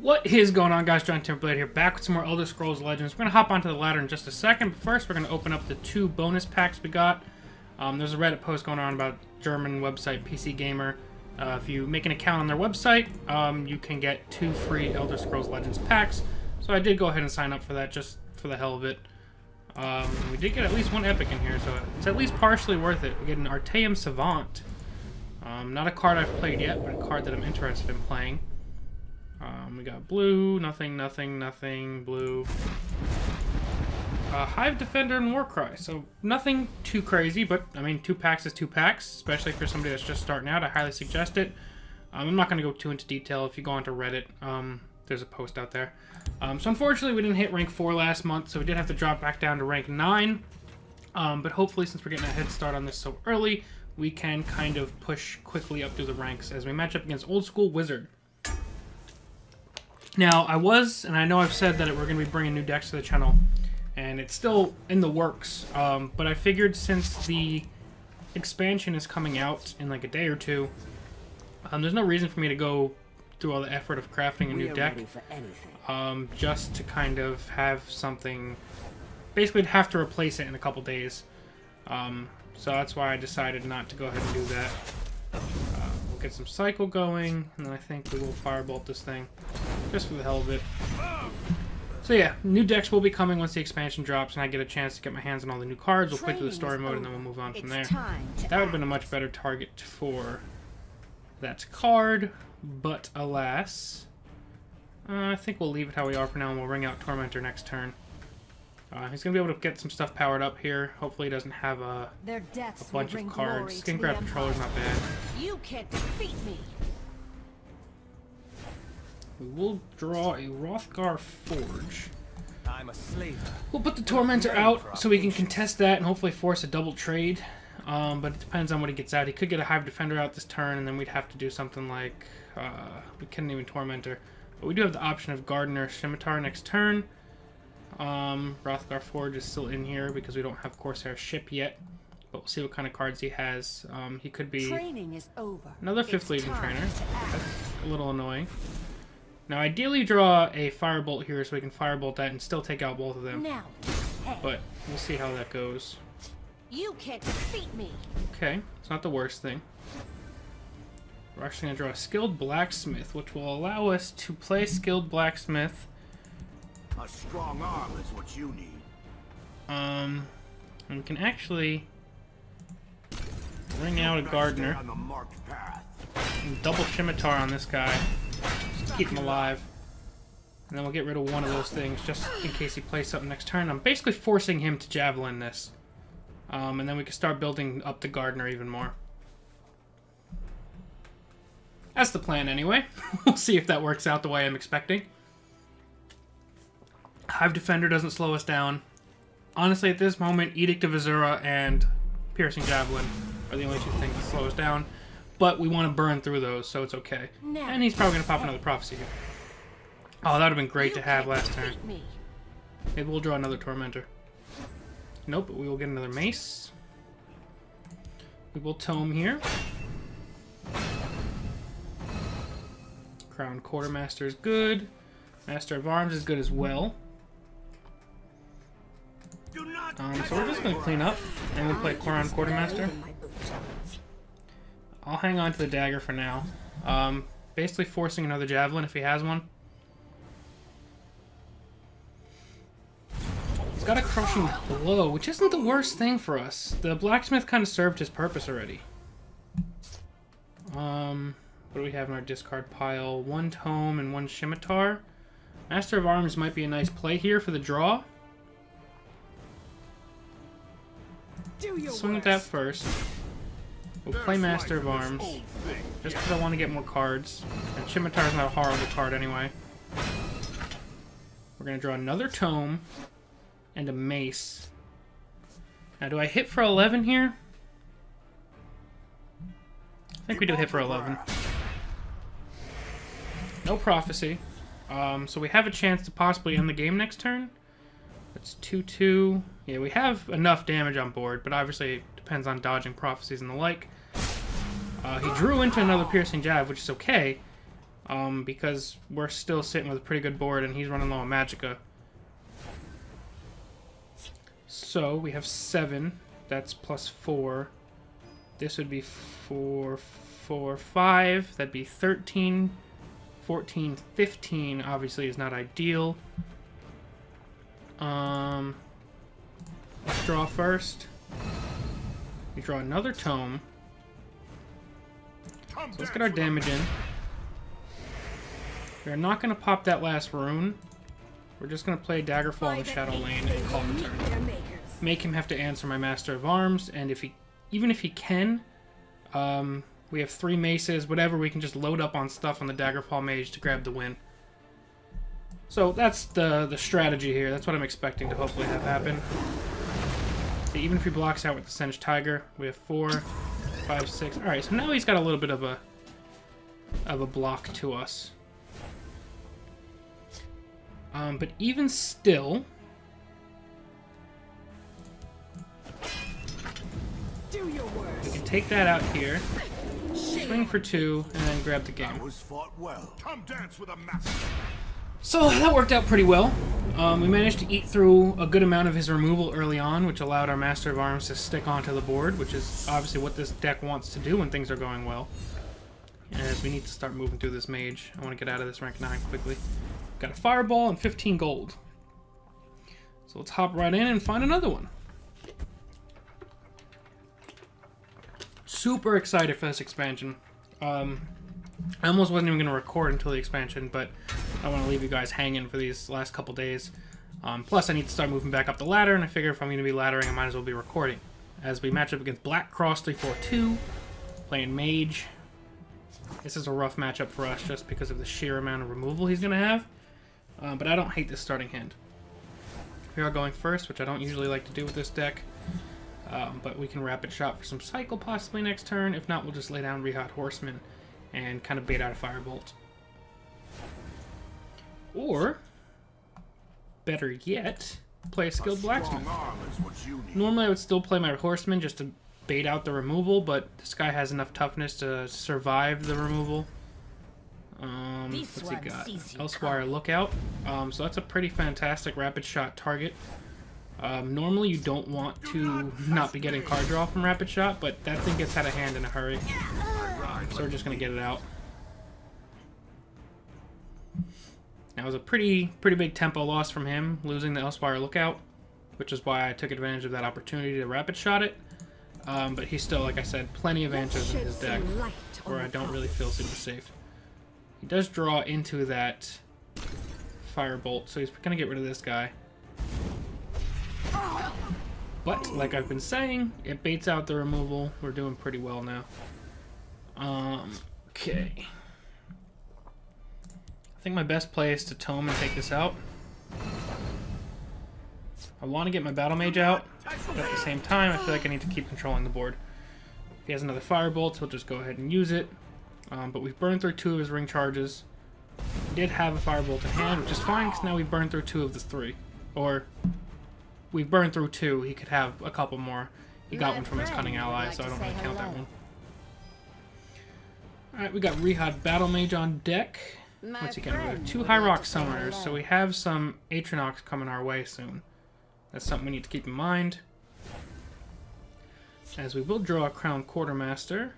What is going on, guys? John Timberblade here, back with some more Elder Scrolls Legends. We're going to hop onto the ladder in just a second, but first we're going to open up the 2 bonus packs we got. There's a Reddit post going on about German website PC Gamer. If you make an account on their website, you can get 2 free Elder Scrolls Legends packs. So I did go ahead and sign up for that just for the hell of it. We did get at least 1 epic in here, so it's at least partially worth it. We get an Artaeum Savant. Not a card I've played yet, but a card that I'm interested in playing. We got blue, nothing, blue. Hive Defender and Warcry, so nothing too crazy, but I mean 2 packs is 2 packs, especially for somebody that's just starting out. I highly suggest it. I'm not going to go too into detail. If you go onto Reddit, there's a post out there. So unfortunately we didn't hit rank 4 last month, so we did have to drop back down to rank 9. But hopefully, since we're getting a head start on this so early, we can kind of push quickly up through the ranks as we match up against Old School Wizard. Now, and I know I've said that we're going to be bringing new decks to the channel, and it's still in the works, but I figured since the expansion is coming out in like a day or 2, there's no reason for me to go through all the effort of crafting a new deck, just to kind of have something, basically to have to replace it in a couple days. So that's why I decided not to go ahead and do that. We'll get some cycle going, and then I think we will firebolt this thing, just for the hell of it. So yeah, new decks will be coming once the expansion drops, and I get a chance to get my hands on all the new cards. We'll play through the story mode, and then we'll move on from there. That would have been a much better target for that card, but alas, I think we'll leave it how we are for now, and we'll ring out Tormentor next turn. He's going to be able to get some stuff powered up here. Hopefully he doesn't have a bunch of cards. Skin Grab Controller's not bad. You can't defeat me. We will draw a Hrothgar Forge. I'm a slave. We'll put the Tormentor out so we can contest that and hopefully force a double trade. But it depends on what he gets out. He could get a Hive Defender out this turn, and then we'd have to do something like... we couldn't even Tormentor. But we do have the option of Gardener Scimitar next turn. Hrothgar Forge is still in here because we don't have Corsair Ship yet, but we'll see what kind of cards he has. He could be another 5th Legion trainer. That's a little annoying. Now ideally draw a Firebolt here so we can Firebolt that and still take out both of them. But we'll see how that goes. You can't defeat me. Okay, it's not the worst thing. We're actually going to draw a Skilled Blacksmith, which will allow us to play Skilled Blacksmith. A strong arm is what you need. And we can actually ring out a Gardener and double Scimitar on this guy, just to keep him alive. And then we'll get rid of one of those things just in case he plays something next turn. I'm basically forcing him to Javelin this. And then we can start building up the Gardener even more. That's the plan anyway. We'll see if that works out the way I'm expecting. Hive Defender doesn't slow us down. Honestly, at this moment, Edict of Azura and Piercing Javelin are the only 2 things that slow us down. But we want to burn through those, so it's okay. And he's probably going to pop another Prophecy here. Oh, that would have been great to have last turn. Maybe we'll draw another Tormentor. Nope, but we will get another Mace. We will Tome here. Crown Quartermaster is good. Master of Arms is good as well. So we're just going to clean up, and we'll play Crown Quartermaster. I'll hang on to the dagger for now. Basically forcing another Javelin if he has one. He's got a Crushing Blow, which isn't the worst thing for us. The Blacksmith kind of served his purpose already. What do we have in our discard pile? 1 Tome and 1 Scimitar. Master of Arms might be a nice play here for the draw. Swing with that first. We'll play Master of Arms, just because I want to get more cards. And Scimitar's not a horrible card anyway. We're going to draw another Tome and a Mace. Now, do I hit for 11 here? I think we do hit for 11. No Prophecy. So we have a chance to possibly end the game next turn. It's 2-2. Yeah, we have enough damage on board, but obviously it depends on dodging prophecies and the like. He drew into another Piercing Jab, which is okay. because we're still sitting with a pretty good board and he's running low on Magicka. So we have 7. That's plus 4. This would be 4, 4, 5. That'd be 13, 14, 15. Obviously is not ideal. Let's draw first. We draw another tome. So let's get our damage in. We're not going to pop that last rune. We're just going to play Daggerfall in the Shadow Lane and call it a turn. Make him have to answer my Master of Arms, and even if he can, we have 3 maces, whatever, we can just load up on stuff on the Daggerfall Mage to grab the win. So that's the strategy here. That's what I'm expecting to hopefully have happen. Okay, even if he blocks out with the Singed Tiger, we have 4, 5, 6. Alright, so now he's got a little bit of a block to us. But even still, we can take that out here, swing for 2, and then grab the game. So that worked out pretty well. We managed to eat through a good amount of his removal early on, which allowed our Master of Arms to stick onto the board, which is obviously what this deck wants to do when things are going well. And we need to start moving through this mage. I want to get out of this rank 9 quickly. Got a fireball and 15 gold. So let's hop right in and find another one. Super excited for this expansion. I almost wasn't even going to record until the expansion, but I want to leave you guys hanging for these last couple days. Plus, I need to start moving back up the ladder, and I figure if I'm going to be laddering, I might as well be recording. As we match up against Black Cross 342, playing Mage. This is a rough matchup for us just because of the sheer amount of removal he's going to have. But I don't hate this starting hand. We are going first, which I don't usually like to do with this deck. But we can Rapid Shot for some cycle possibly next turn. If not, we'll just lay down Rehot Horseman and kind of bait out a Firebolt. Or, better yet, play a Skilled Blacksmith. Normally I would still play my Horseman just to bait out the removal, but this guy has enough toughness to survive the removal. What's he got? Elsewhere Lookout. So that's a pretty fantastic Rapid Shot target. Normally you don't want to not be getting card draw from Rapid Shot, but that thing gets out of hand in a hurry. So we're just going to get it out. That was a pretty big tempo loss from him, losing the Elsewhere Lookout, which is why I took advantage of that opportunity to Rapid Shot it. But he's still, like I said, plenty of answers in his deck where I don't really feel super safe. He does draw into that Firebolt, so he's going to get rid of this guy. But, like I've been saying, it baits out the removal. We're doing pretty well now. Okay. I think my best play is to tome and take this out. I want to get my Battle Mage out, but at the same time, I feel like I need to keep controlling the board. If he has another Firebolt, he'll just go ahead and use it. But we've burned through 2 of his ring charges. We did have a Firebolt in hand, which is fine, because now we've burned through 2 of the 3. Or, we've burned through 2, he could have a couple more. He got one from his Cunning Ally, so I don't really count that one. Alright, we got Rehot Battle Mage on deck. What's he got? We have 2 High Rock Summoners, so we have some Atriox coming our way soon. That's something we need to keep in mind. As we will draw a Crown Quartermaster.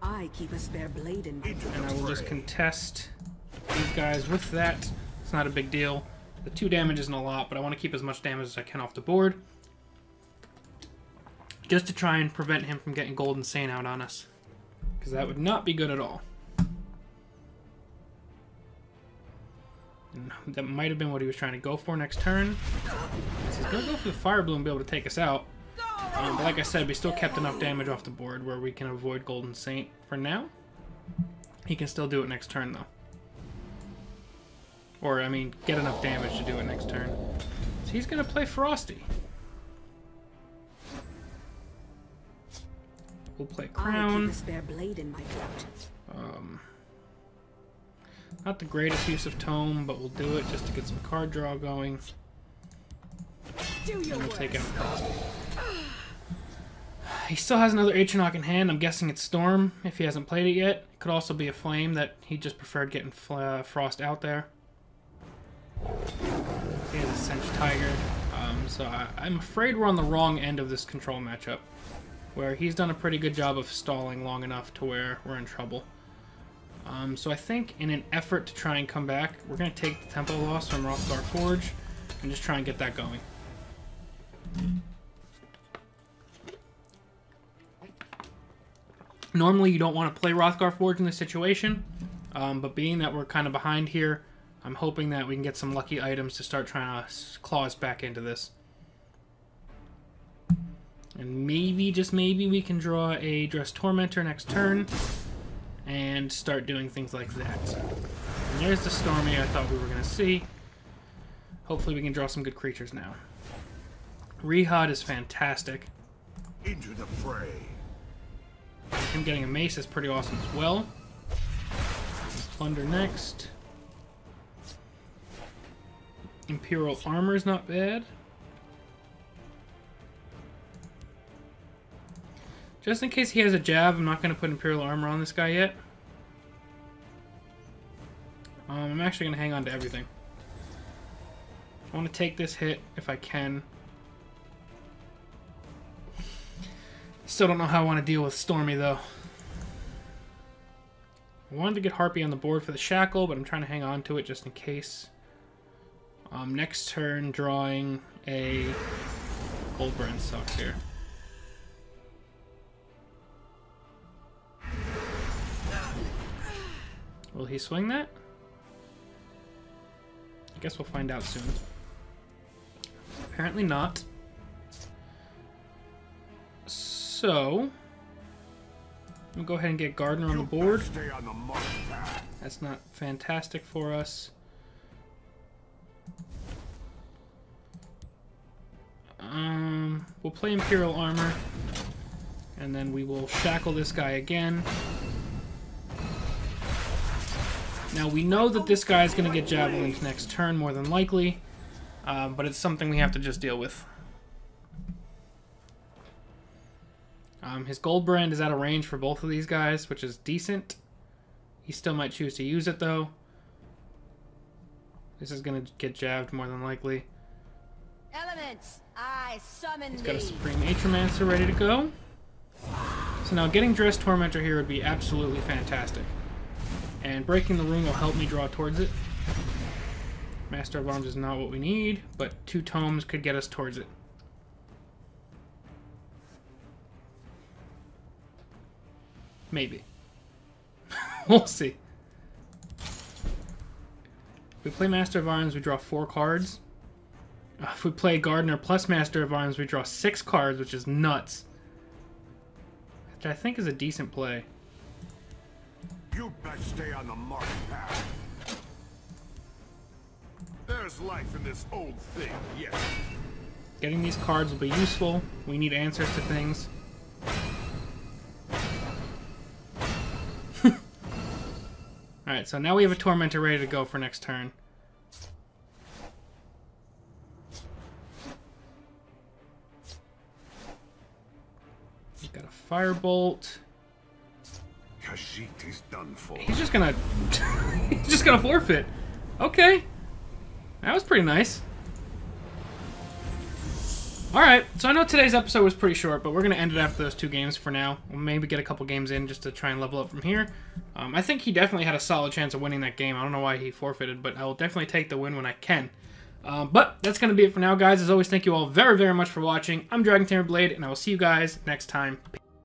I keep a spare blade in my And I will just contest these guys with that. It's not a big deal. The 2 damage isn't a lot, but I want to keep as much damage as I can off the board. Just to try and prevent him from getting Golden Saint out on us. Because that would not be good at all. And that might have been what he was trying to go for next turn. So he's going to go for the Fire Bloom and be able to take us out. But like I said, we still kept enough damage off the board where we can avoid Golden Saint for now. He can still do it next turn, though. Or, I mean, get enough damage to do it next turn. So he's going to play Frosty. We'll play Crown. Not the greatest use of Tome, but we'll do it just to get some card draw going. And we'll take out Frosty. He still has another Atronach in hand. I'm guessing it's Storm if he hasn't played it yet. It could also be a Flame that he just preferred getting Frost out there. He has a Cinch Tiger. So I'm afraid we're on the wrong end of this control matchup, where he's done a pretty good job of stalling long enough to where we're in trouble. So I think in an effort to try and come back, we're going to take the tempo loss from Rothgar Forge and just try and get that going. Normally you don't want to play Rothgar Forge in this situation, but being that we're kind of behind here, I'm hoping that we can get some lucky items to start trying to claw us back into this. And maybe, just maybe, we can draw a Dress Tormentor next turn and start doing things like that. And there's the Stormy I thought we were going to see. Hopefully we can draw some good creatures now. Rehad is fantastic. Into the fray. Him getting a mace is pretty awesome as well. Plunder next. Imperial Armor is not bad. Just in case he has a jab, I'm not going to put Imperial Armor on this guy yet. I'm actually going to hang on to everything. I want to take this hit if I can. Still don't know how I want to deal with Stormy, though. I wanted to get Harpy on the board for the Shackle, but I'm trying to hang on to it just in case. Next turn, drawing a Goldbrand Sock here. Will he swing that? I guess we'll find out soon. Apparently not. So, we'll go ahead and get Gardener on the board. That's not fantastic for us. We'll play Imperial Armor, and then we will shackle this guy again. Now we know that this guy is going to get Javelins next turn, more than likely, but it's something we have to just deal with. His Goldbrand is out of range for both of these guys, which is decent. He still might choose to use it, though. This is going to get jabbed, more than likely. Elements, I summon He's got a thee. Supreme Atromancer ready to go. So now getting Dress Tormentor here would be absolutely fantastic. And breaking the rune will help me draw towards it. Master of Arms is not what we need, but 2 tomes could get us towards it. Maybe. We'll see. If we play Master of Arms, we draw 4 cards. If we play Gardener plus Master of Arms, we draw 6 cards, which is nuts. Which I think is a decent play. You best stay on the mark path. There's life in this old thing, yes. Getting these cards will be useful. We need answers to things. Alright, so now we have a Tormentor ready to go for next turn. We've got a Firebolt. Kashyyyk is done for. He's just gonna... he's just gonna forfeit. Okay. That was pretty nice. Alright, so I know today's episode was pretty short, but we're going to end it after those 2 games for now. We'll maybe get a couple games in just to try and level up from here. I think he definitely had a solid chance of winning that game. I don't know why he forfeited, but I will definitely take the win when I can. But that's going to be it for now, guys. As always, thank you all very, very much for watching. I'm Dragon Tamer Blade, and I will see you guys next time.